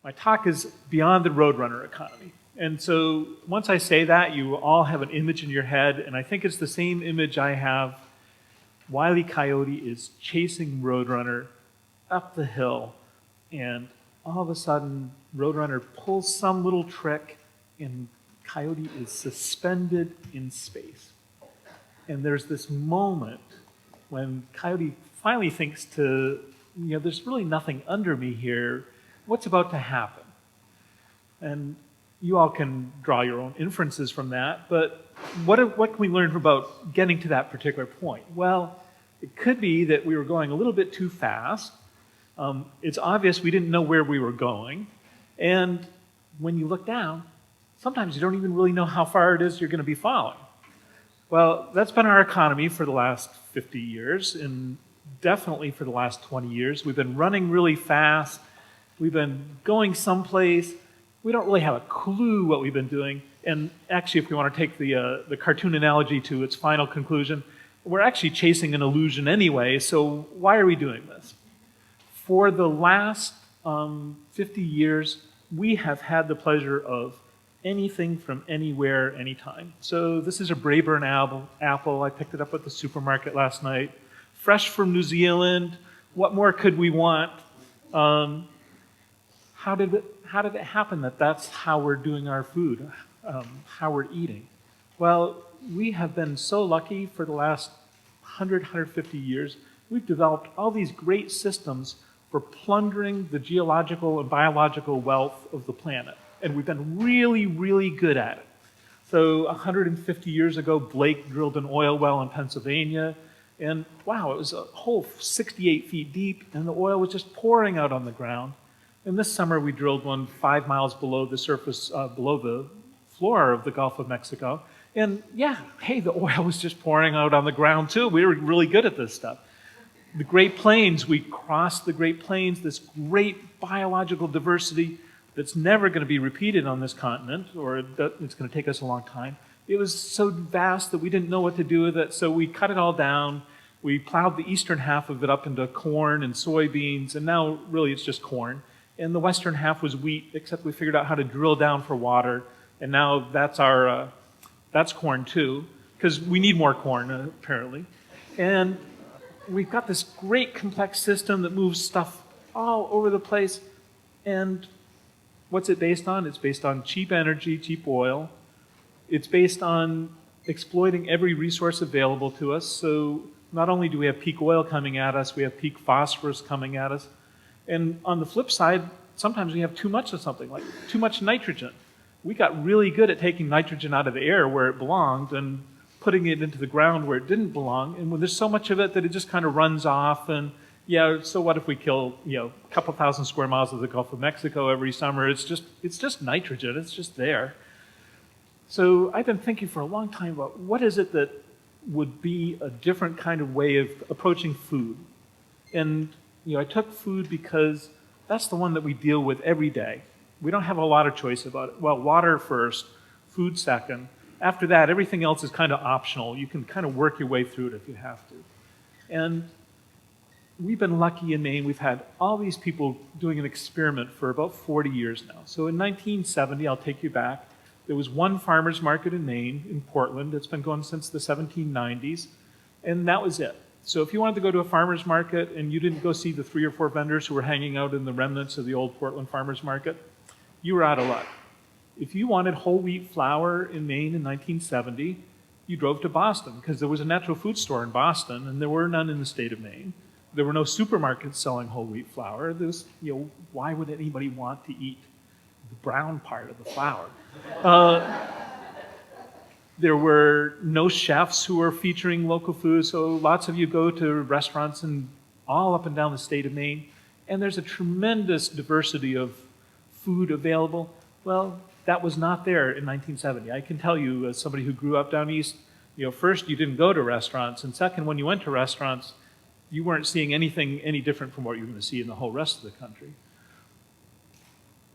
my talk is beyond the Roadrunner economy. And so once I say that, you all have an image in your head, and I think it's the same image I have. Wile E. Coyote is chasing Roadrunner up the hill, and all of a sudden, Roadrunner pulls some little trick, and Coyote is suspended in space. And there's this moment when Coyote finally thinks there's really nothing under me here. What's about to happen? And you all can draw your own inferences from that, but what can we learn about getting to that particular point? Well, it could be that we were going a little bit too fast. It's obvious we didn't know where we were going. And when you look down, sometimes you don't even really know how far it is you're going to be following. Well, that's been our economy for the last 50 years, and definitely for the last 20 years. We've been running really fast. We've been going someplace. We don't really have a clue what we've been doing. And actually, if we want to take the cartoon analogy to its final conclusion, we're actually chasing an illusion anyway, so why are we doing this? For the last 50 years, we have had the pleasure of anything from anywhere, anytime. So this is a Braeburn apple. I picked it up at the supermarket last night. Fresh from New Zealand. What more could we want? How did it happen that that's how we're doing our food, how we're eating? Well, we have been so lucky for the last 150 years. We've developed all these great systems for plundering the geological and biological wealth of the planet. And we've been really, really good at it. So 150 years ago, Blake drilled an oil well in Pennsylvania. And wow, it was a hole 68 feet deep, and the oil was just pouring out on the ground. And this summer, we drilled one 5 miles below the surface, below the floor of the Gulf of Mexico. And yeah, hey, the oil was just pouring out on the ground too. We were really good at this stuff. The Great Plains, we crossed the Great Plains, this great biological diversity that's never going to be repeated on this continent, or it's going to take us a long time. It was so vast that we didn't know what to do with it, so we cut it all down. We plowed the eastern half of it up into corn and soybeans, and now really it's just corn. And the western half was wheat, except we figured out how to drill down for water, and now that's corn too, because we need more corn, apparently. And we've got this great complex system that moves stuff all over the place, and what's it based on? It's based on cheap energy, cheap oil. It's based on exploiting every resource available to us. So not only do we have peak oil coming at us, we have peak phosphorus coming at us. And on the flip side, sometimes we have too much of something, like too much nitrogen. We got really good at taking nitrogen out of the air where it belonged and putting it into the ground where it didn't belong. And when there's so much of it that it just kind of runs off, and yeah, so what if we kill, a couple thousand square miles of the Gulf of Mexico every summer? It's just nitrogen. It's just there. So I've been thinking for a long time about what is it that would be a different kind of way of approaching food. And I took food because that's the one that we deal with every day. We don't have a lot of choice about it. Well, water first, food second. After that, everything else is kind of optional. You can kind of work your way through it if you have to. And we've been lucky in Maine. We've had all these people doing an experiment for about 40 years now. So in 1970, I'll take you back, there was one farmer's market in Maine, in Portland. It's been going since the 1790s, and that was it. So if you wanted to go to a farmer's market and you didn't go see the 3 or 4 vendors who were hanging out in the remnants of the old Portland farmer's market, you were out of luck. If you wanted whole wheat flour in Maine in 1970, you drove to Boston, because there was a natural food store in Boston, and there were none in the state of Maine. There were no supermarkets selling whole wheat flour. There's, why would anybody want to eat the brown part of the flour? There were no chefs who were featuring local food, so lots of you go to restaurants all up and down the state of Maine, and there's a tremendous diversity of food available. Well, that was not there in 1970. I can tell you, as somebody who grew up down east, first, you didn't go to restaurants, and second, when you went to restaurants, you weren't seeing anything any different from what you were going to see in the whole rest of the country.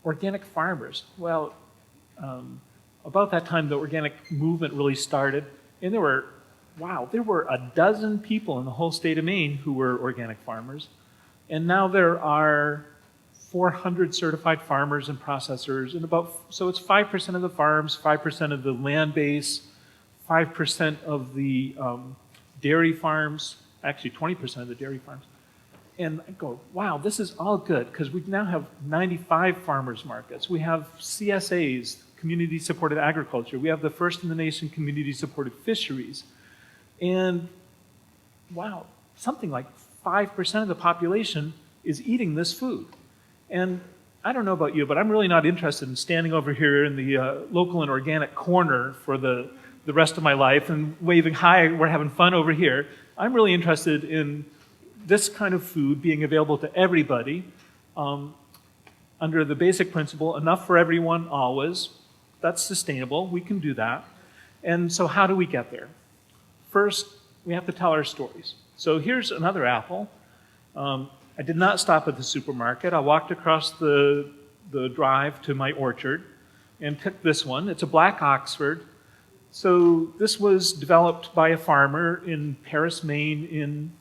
Organic farmers. Well, about that time, the organic movement really started, and there were a dozen people in the whole state of Maine who were organic farmers, and now there are 400 certified farmers and processors, and so it's 5% of the farms, 5% of the land base, 5% of the dairy farms, actually 20% of the dairy farms. And I go, wow, this is all good, because we now have 95 farmers markets. We have CSAs, community-supported agriculture. We have the first in the nation community-supported fisheries. And wow, something like 5% of the population is eating this food. And I don't know about you, but I'm really not interested in standing over here in the local and organic corner for the rest of my life and waving, hi, we're having fun over here. I'm really interested in this kind of food being available to everybody under the basic principle, enough for everyone always. That's sustainable, we can do that. And so how do we get there? First, we have to tell our stories. So here's another apple. I did not stop at the supermarket. I walked across the drive to my orchard and picked this one. It's a black Oxford. So this was developed by a farmer in Paris, Maine in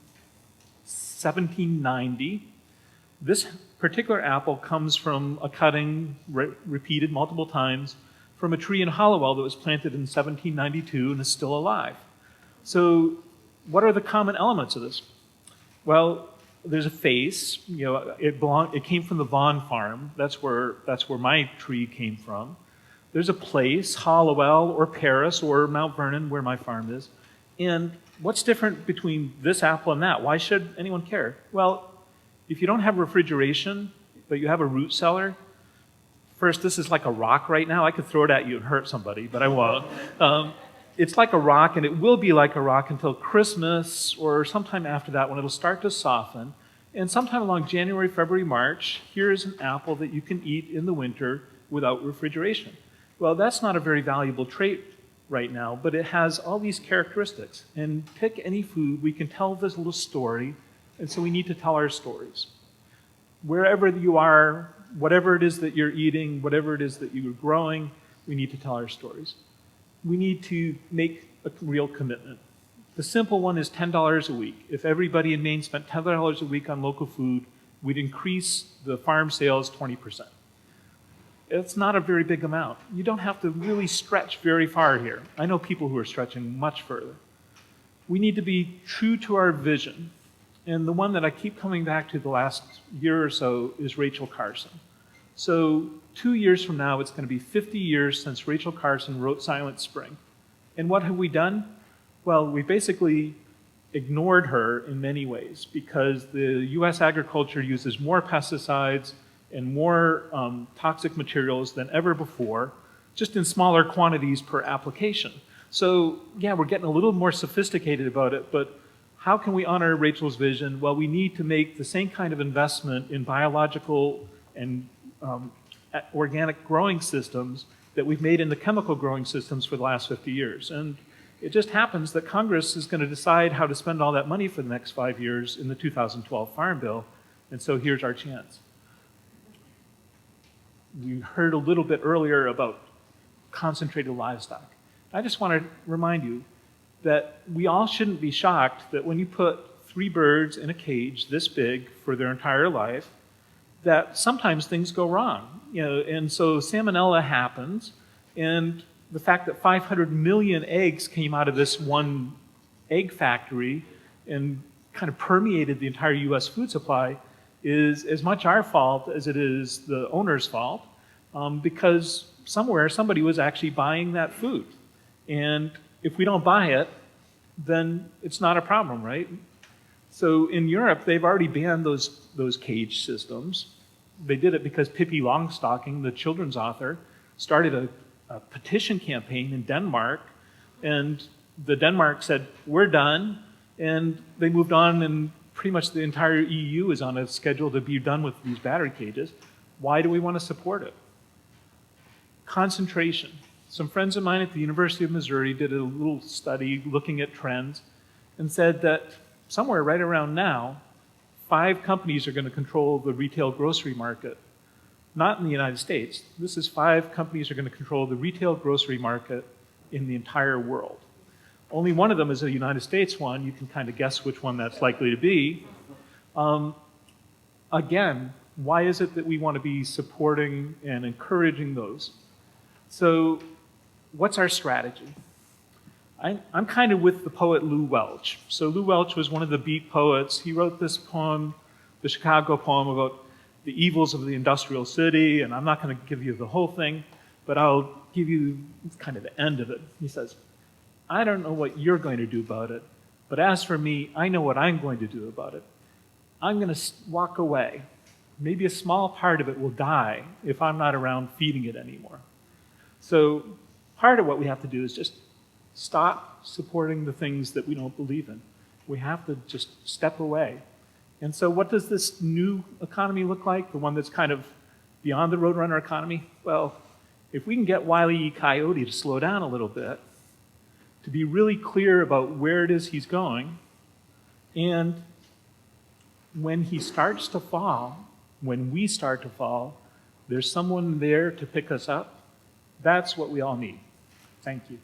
1790. This particular apple comes from a cutting repeated multiple times from a tree in Hollowell that was planted in 1792 and is still alive. So what are the common elements of this? Well, there's a face. You know, it came from the Vaughan farm. That's where my tree came from. There's a place, Hollowell or Paris or Mount Vernon, where my farm is. And what's different between this apple and that? Why should anyone care? Well, if you don't have refrigeration, but you have a root cellar, first, this is like a rock right now. I could throw it at you and hurt somebody, but I won't. It's like a rock, and it will be like a rock until Christmas or sometime after that when it'll start to soften. And sometime along January, February, March, here's an apple that you can eat in the winter without refrigeration. Well, that's not a very valuable trait right now, but it has all these characteristics. And pick any food, we can tell this little story, and so we need to tell our stories. Wherever you are, whatever it is that you're eating, whatever it is that you're growing, we need to tell our stories. We need to make a real commitment. The simple one is $10 a week. If everybody in Maine spent $10 a week on local food, we'd increase the farm sales 20%. It's not a very big amount. You don't have to really stretch very far here. I know people who are stretching much further. We need to be true to our vision. And the one that I keep coming back to the last year or so is Rachel Carson. So 2 years from now, it's going to be 50 years since Rachel Carson wrote Silent Spring. And what have we done? Well, we basically ignored her in many ways because the U.S. agriculture uses more pesticides and more toxic materials than ever before, just in smaller quantities per application. So yeah, we're getting a little more sophisticated about it, but how can we honor Rachel's vision? Well, we need to make the same kind of investment in biological and organic growing systems that we've made in the chemical growing systems for the last 50 years. And it just happens that Congress is going to decide how to spend all that money for the next 5 years in the 2012 Farm Bill, and so here's our chance. We heard a little bit earlier about concentrated livestock. I just want to remind you that we all shouldn't be shocked that when you put 3 birds in a cage this big for their entire life, that sometimes things go wrong. You know, and so salmonella happens, and the fact that 500 million eggs came out of this one egg factory and kind of permeated the entire U.S. food supply is as much our fault as it is the owner's fault, because somewhere somebody was actually buying that food. And if we don't buy it, then it's not a problem, right? So in Europe, they've already banned those cage systems. They did it because Pippi Longstocking, the children's author, started a petition campaign in Denmark, and the Denmark said, we're done, and they moved on, and pretty much the entire EU is on a schedule to be done with these battery cages. Why do we want to support it? Concentration. Some friends of mine at the University of Missouri did a little study looking at trends and said that somewhere right around now, 5 companies are going to control the retail grocery market. Not in the United States. This is 5 companies are going to control the retail grocery market in the entire world. Only one of them is a United States one. You can kind of guess which one that's likely to be. Again, Why is it that we want to be supporting and encouraging those? So what's our strategy? I'm kind of with the poet Lew Welch. So Lew Welch was one of the Beat poets. He wrote this poem, the Chicago poem, about the evils of the industrial city, and I'm not going to give you the whole thing, but I'll give you kind of the end of it. He says, I don't know what you're going to do about it, but as for me, I know what I'm going to do about it. I'm going to walk away. Maybe a small part of it will die if I'm not around feeding it anymore. So part of what we have to do is just stop supporting the things that we don't believe in. We have to just step away. And so what does this new economy look like, the one that's kind of beyond the Roadrunner economy? Well, if we can get Wile E. Coyote to slow down a little bit, to be really clear about where it is he's going, and when he starts to fall, when we start to fall, there's someone there to pick us up. That's what we all need. Thank you.